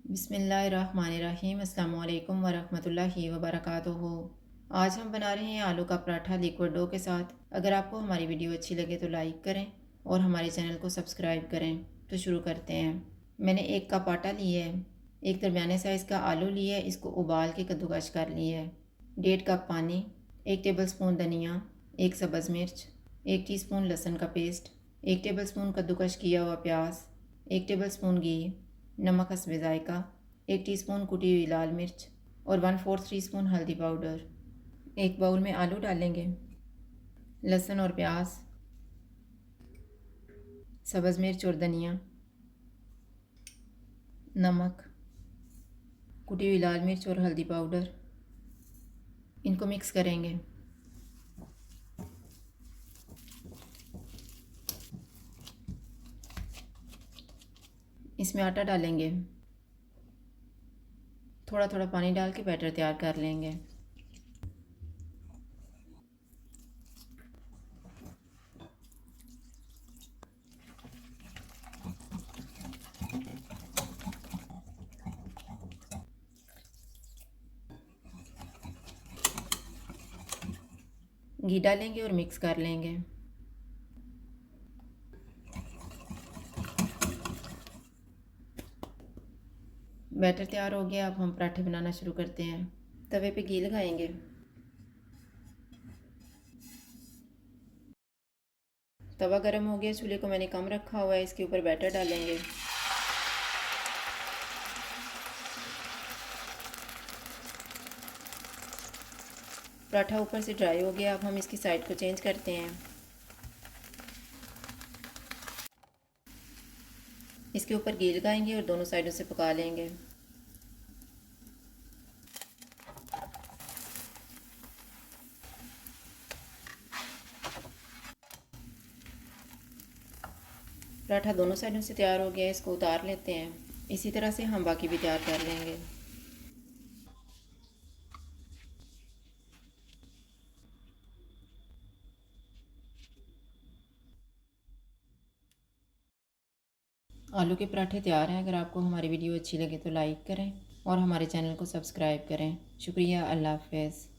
बिस्मिल्लाहिर्रहमानिर्रहीम। अस्सलाम वालेकुम वरहमतुल्लाहि वबरकातुहू। आज हम बना रहे हैं आलू का पराठा लिक्विड डो के साथ। अगर आपको हमारी वीडियो अच्छी लगे तो लाइक करें और हमारे चैनल को सब्सक्राइब करें। तो शुरू करते हैं। मैंने 1 कप आटा लिया है, एक दरमियाने साइज़ का आलू लिया है, इसको उबाल के कद्दूकस कर लिया है, 1.5 कप पानी, 1 टेबलस्पून धनिया, 1 सब्ज़ मिर्च, 1 टीस्पून लहसुन का पेस्ट, 1 टेबलस्पून कद्दूकस किया हुआ प्याज, 1 टेबलस्पून घी, नमक हस्बे ज़ायका, 1 टीस्पून कुटी हुई लाल मिर्च और 1/4 टीस्पून हल्दी पाउडर। एक बाउल में आलू डालेंगे, लहसुन और प्याज, सब्ज़ मिर्च और धनिया, नमक, कुटी हुई लाल मिर्च और हल्दी पाउडर, इनको मिक्स करेंगे। इसमें आटा डालेंगे, थोड़ा थोड़ा पानी डाल के बैटर तैयार कर लेंगे। घी डालेंगे और मिक्स कर लेंगे। बैटर तैयार हो गया। अब हम पराठे बनाना शुरू करते हैं। तवे पे घी लगाएंगे, तवा गरम हो गया, चूल्हे को मैंने कम रखा हुआ है। इसके ऊपर बैटर डालेंगे, पराठा ऊपर से ड्राई हो गया। अब हम इसकी साइड को चेंज करते हैं। इसके ऊपर घी लगाएंगे और दोनों साइडों से पका लेंगे। पराठा दोनों साइडों से तैयार हो गया है, इसको उतार लेते हैं। इसी तरह से हम बाकी भी तैयार कर लेंगे। आलू के पराठे तैयार हैं। अगर आपको हमारी वीडियो अच्छी लगे तो लाइक करें और हमारे चैनल को सब्सक्राइब करें। शुक्रिया। अल्लाह हाफ़िज़।